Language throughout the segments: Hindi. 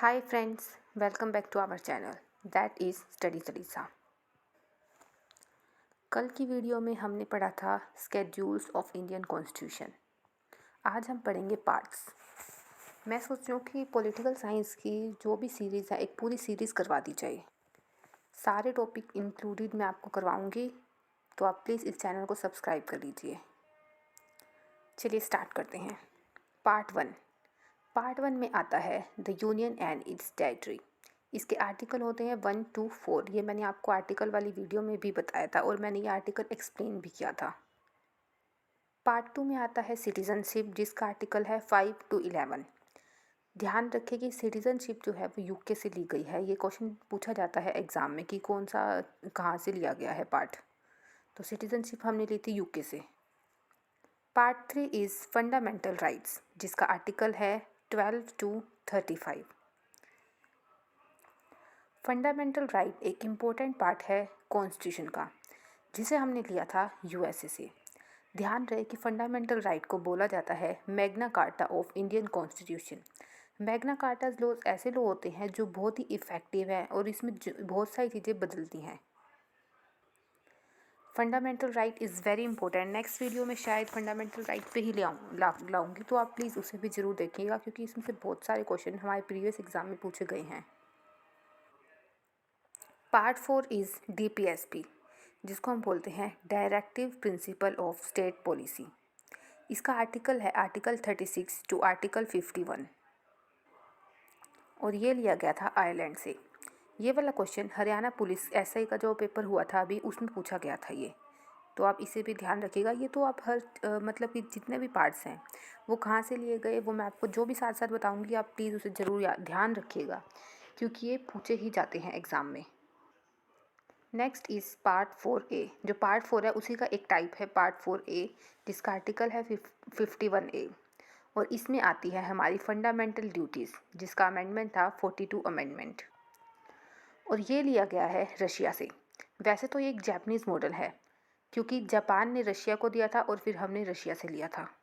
Hi friends, welcome back to our channel that is Study Salisa। कल की वीडियो में हमने पढ़ा था स्केड्यूल्स ऑफ इंडियन कॉन्स्टिट्यूशन। आज हम पढ़ेंगे पार्ट्स। मैं सोच रही हूँ कि पॉलिटिकल साइंस की जो भी सीरीज़ है एक पूरी सीरीज़ करवा दी जाए। सारे टॉपिक इंक्लूडेड मैं आपको करवाऊँगी, तो आप प्लीज़ इस चैनल को सब्सक्राइब कर लीजिए। चलिए स्टार्ट करते हैं। पार्ट वन में आता है the union and it's territory. इसके आर्टिकल होते हैं 1 to 4। ये मैंने आपको आर्टिकल वाली वीडियो में भी बताया था और मैंने ये आर्टिकल एक्सप्लेन भी किया था। पार्ट 2 में आता है सिटीज़नशिप, जिसका आर्टिकल है 5 to 11। ध्यान रखें कि सिटीज़नशिप जो है वो यूके से ली गई है। ये क्वेश्चन पूछा जाता है एग्ज़ाम में कि कौन सा कहाँ से लिया गया है पार्ट। तो सिटीज़नशिप हमने ली थी यूके से। पार्ट 3 इज़ फंडामेंटल राइट्स, जिसका आर्टिकल है 12 to 35। फंडामेंटल राइट एक इम्पोर्टेंट पार्ट है कॉन्स्टिट्यूशन का, जिसे हमने लिया था यूएसए से। ध्यान रहे कि फंडामेंटल राइट को बोला जाता है Magna Carta of Indian constitution. Magna Carta laws ऐसे लॉ होते हैं जो बहुत ही इफ़ेक्टिव हैं और इसमें बहुत सारी चीज़ें बदलती हैं। Fundamental right is very important. Next video में शायद फंडामेंटल राइट पे ही लाऊंगी, तो आप प्लीज़ उसे भी ज़रूर देखिएगा, क्योंकि इसमें से बहुत सारे क्वेश्चन हमारे प्रीवियस एग्जाम में पूछे गए हैं। पार्ट 4 इज़ डीपीएसपी, जिसको हम बोलते हैं directive principle of state policy. इसका आर्टिकल है आर्टिकल 36 टू आर्टिकल 51 और ये लिया गया था आयरलैंड से। ये वाला क्वेश्चन हरियाणा पुलिस एसआई का जो पेपर हुआ था अभी, उसमें पूछा गया था ये, तो आप इसे भी ध्यान रखिएगा। ये तो आप हर मतलब कि जितने भी पार्ट्स हैं वो कहाँ से लिए गए वो मैं आपको जो भी साथ साथ बताऊँगी, आप प्लीज़ उसे ज़रूर ध्यान रखिएगा, क्योंकि ये पूछे ही जाते हैं एग्ज़ाम में। Next is part 4A। जो पार्ट 4 है उसी का एक टाइप है पार्ट 4A, जिसका आर्टिकल है 51A और इसमें आती है हमारी फंडामेंटल ड्यूटीज़, जिसका अमेंडमेंट था 42 अमेंडमेंट और ये लिया गया है रशिया से। वैसे तो ये एक जापानीज़ मॉडल है, क्योंकि जापान ने रशिया को दिया था और फिर हमने रशिया से लिया था,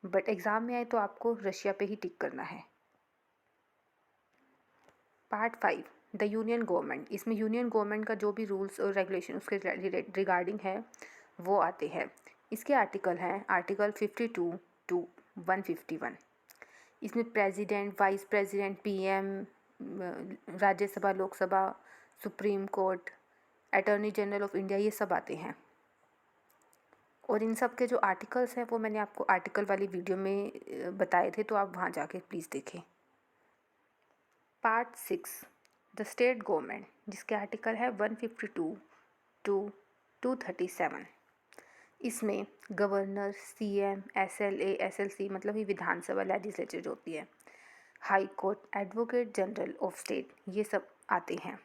बट एग्ज़ाम में आए तो आपको रशिया पे ही टिक करना है। Part 5 the union government. इसमें यूनियन गवर्नमेंट का जो भी रूल्स और रेगुलेशन उसके रिगार्डिंग है वो आते हैं। इसके आर्टिकल हैं आर्टिकल 52 टू 151। इसमें president, vice president, PM, Rajya Sabha, Lok Sabha, supreme court, attorney general of India, ये सब आते हैं। और इन सब के जो आर्टिकल्स हैं वो मैंने आपको आर्टिकल वाली वीडियो में बताए थे, तो आप वहाँ जाके प्लीज़ देखें। पार्ट 6 द स्टेट गवर्नमेंट, जिसके आर्टिकल है 152 टू 237। इसमें गवर्नर, सीएम, एसएलए, एसएलसी मतलब ये विधानसभा लेजिस्लेचर जो होती है, high court, advocate general of state, ये सब आते हैं।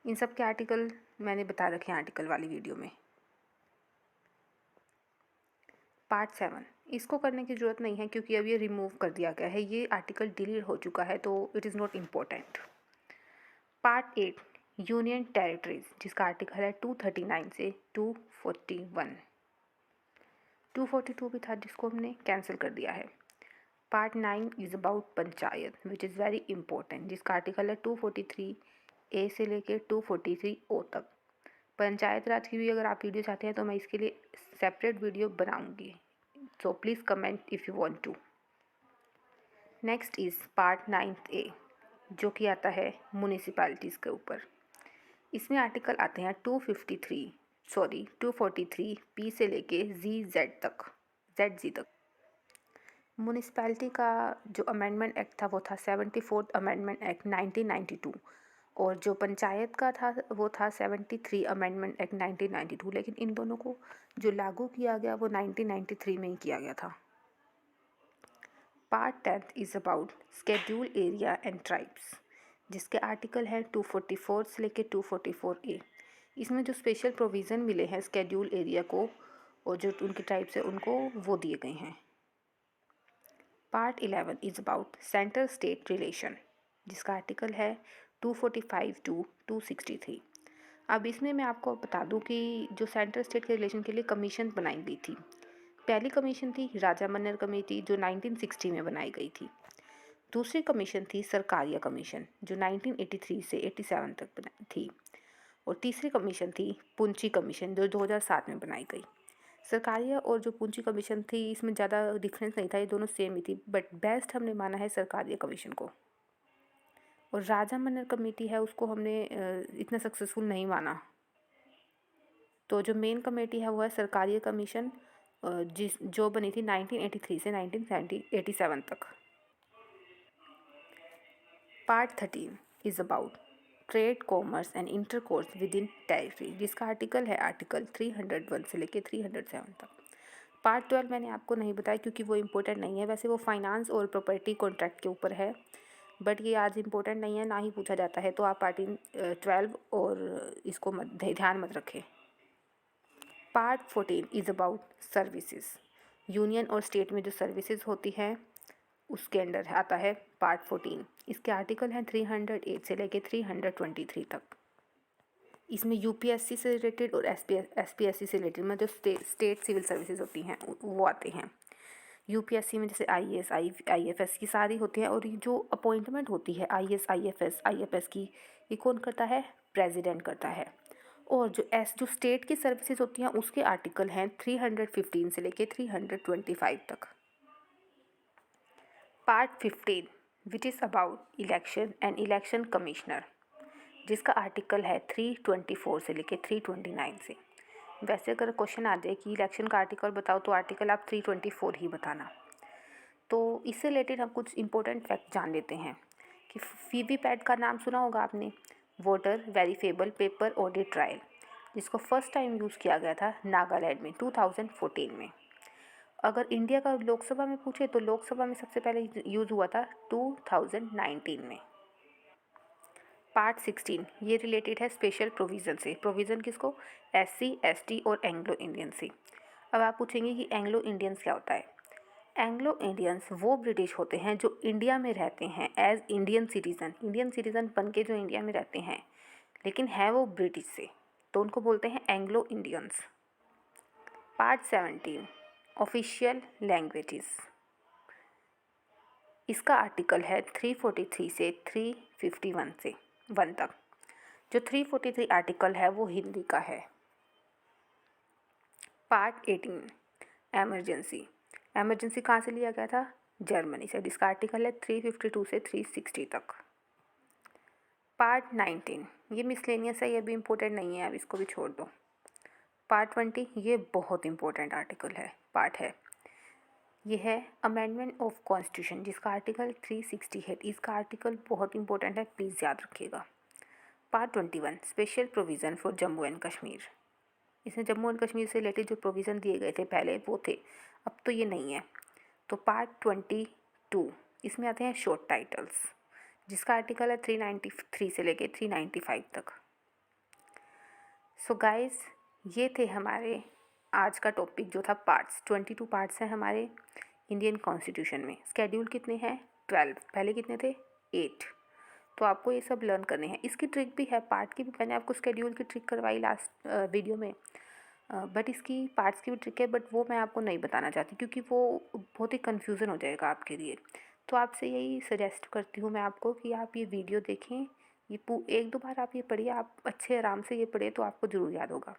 इन सब के आर्टिकल मैंने बता रखे हैं आर्टिकल वाली वीडियो में। पार्ट 7 इसको करने की ज़रूरत नहीं है, क्योंकि अब ये रिमूव कर दिया गया है, ये आर्टिकल डिलीट हो चुका है, तो it is not important. Part 8 union territories, जिसका आर्टिकल है 239 से 241। 242 भी था जिसको हमने कैंसिल कर दिया है। Part 9 is about panchayat, which is very important, जिसका आर्टिकल है 243A से लेके 243O तक। पंचायत राज की भी अगर आप वीडियो चाहते हैं तो मैं इसके लिए सेपरेट वीडियो बनाऊंगी, so please comment if you want to. Next is part 9A, जो कि आता है म्यूनिसिपैलिटीज़ के ऊपर। इसमें आर्टिकल आते हैं 243P से लेके ZZ तक। म्यूनिसिपैलिटी का जो अमेंडमेंट एक्ट था वो था 74th अमेंडमेंट एक्ट 1992 और जो पंचायत का था वो था 73 अमेंडमेंट एक्ट 1992, लेकिन इन दोनों को जो लागू किया गया वो 1993 में ही किया गया था। Part 10 is about schedule area and tribes, जिसके आर्टिकल हैं 244 से लेके 244A। इसमें जो स्पेशल प्रोविज़न मिले हैं स्केड्यूल एरिया को और जो उनकी ट्राइब्स है उनको वो दिए गए हैं। Part 11 is about central state relation, जिसका आर्टिकल है 245 टू 263। अब इसमें मैं आपको बता दूं कि जो सेंट्रल स्टेट के रिलेशन के लिए कमीशन बनाई गई थी, पहली कमीशन थी राजा मन्नर कमेटी, जो 1960 में बनाई गई थी। दूसरी कमीशन थी सरकारिया कमीशन जो 1983 से 87 तक बनाई थी। और तीसरी कमीशन थी पुंची कमीशन जो 2007 में बनाई गई। सरकारिया और जो पुंची कमीशन थी इसमें ज़्यादा डिफरेंस नहीं था, ये दोनों सेम ही थी, बट बेस्ट हमने माना है सरकारिया कमीशन को। और राजा मन्नर कमेटी है उसको हमने इतना सक्सेसफुल नहीं माना। तो जो मेन कमेटी है वो है सरकारिया कमीशन जो बनी थी 1983 से 1987 तक। Part 13 is about trade commerce and intercourse with in territory, जिसका आर्टिकल है आर्टिकल 301 से लेकर 307 तक। पार्ट 12 मैंने आपको नहीं बताया क्योंकि वो इम्पोर्टेंट नहीं है, वैसे वो फाइनेंस और प्रॉपर्टी कॉन्ट्रैक्ट के ऊपर है, बट ये आज इम्पोर्टेंट नहीं है, ना ही पूछा जाता है, तो आप पार्ट 12 और इसको ध्यान मत रखें। Part 14 is about services, union और स्टेट में जो सर्विसेज होती हैं उसके अंडर आता है पार्ट 14। इसके आर्टिकल हैं 308 से लेके 323 तक। इसमें यूपीएससी से रिलेटेड और एसपीएससी से रिलेटेड मतलब जो स्टेट सिविल सर्विसेज होती हैं वो आते हैं। यूपीएससी में जैसे आईएएस आईएफएस की सारी होती हैं, और ये जो अपॉइंटमेंट होती है आईएएस आईएफएस की, ये कौन करता है? प्रेसिडेंट करता है। और जो स्टेट की सर्विसेज होती हैं उसके आर्टिकल हैं 315 से लेके 325 तक। Part 15 which is about election and election commissioner, जिसका आर्टिकल है 324 से लेके 329 से। वैसे अगर क्वेश्चन आ जाए कि इलेक्शन का आर्टिकल बताओ तो आर्टिकल आप 324 ही बताना। तो इससे रिलेटेड हम कुछ इंपॉर्टेंट फैक्ट जान लेते हैं कि वीवीपैट का नाम सुना होगा आपने, voter verifiable paper audit trial, जिसको फर्स्ट टाइम यूज़ किया गया था नागालैंड में 2014 में। अगर इंडिया का लोकसभा में पूछे तो लोकसभा में सबसे पहले यूज़ हुआ था 2019 में। पार्ट 16 ये रिलेटेड है स्पेशल प्रोविज़न से। प्रोविज़न किसको? एससी एसटी और एंग्लो इंडियन से। अब आप पूछेंगे कि एंग्लो इंडियंस क्या होता है? एंग्लो इंडियंस वो ब्रिटिश होते हैं जो इंडिया में रहते हैं एज इंडियन सिटीज़न बन के जो इंडिया में रहते हैं, लेकिन है वो ब्रिटिश से, तो उनको बोलते हैं Anglo Indians. Part 17 official languages, इसका आर्टिकल है 343 से 351 से 1 तक। जो 343 आर्टिकल है वो हिंदी का है। पार्ट 18 एमरजेंसी कहाँ से लिया गया था? जर्मनी से, जिसका आर्टिकल है 352 से 360 तक। पार्ट 19 ये मिसलेनियस है, ये भी इम्पोर्टेंट नहीं है, अब इसको भी छोड़ दो। पार्ट 20 ये बहुत इंपॉर्टेंट आर्टिकल है, पार्ट है, ये है अमेंडमेंट ऑफ कॉन्स्टिट्यूशन, जिसका आर्टिकल 360 है। इसका आर्टिकल बहुत इंपॉर्टेंट है, प्लीज़ याद रखिएगा। Part 21 special provision for Jammu and Kashmir, इसमें जम्मू एंड कश्मीर से रिलेटेड जो प्रोविज़न दिए गए थे पहले वो थे, अब तो ये नहीं है। तो पार्ट 22 इसमें आते हैं शॉर्ट टाइटल्स, जिसका आर्टिकल है 393 से लेके 395 तक। सो गाइस ये थे हमारे आज का टॉपिक जो था पार्ट्स। 22 पार्ट्स हैं हमारे इंडियन कॉन्स्टिट्यूशन में। स्केड्यूल कितने हैं? 12, पहले कितने थे? 8। तो आपको ये सब लर्न करने हैं। इसकी ट्रिक भी है, पार्ट की भी मैंने आपको स्केड्यूल की ट्रिक करवाई लास्ट वीडियो में, बट इसकी पार्ट्स की भी ट्रिक है, बट वो मैं आपको नहीं बताना चाहती क्योंकि वो बहुत ही कन्फ्यूज़न हो जाएगा आपके लिए। तो आपसे यही सजेस्ट करती हूँ मैं आपको कि आप ये वीडियो देखें, ये 1-2 बार आप ये पढ़िए, आप अच्छे आराम से ये पढ़िए तो आपको ज़रूर याद होगा।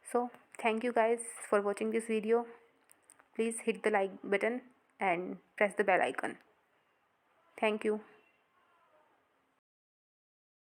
So thank you guys for watching this video. Please hit the like button and press the bell icon. Thank you.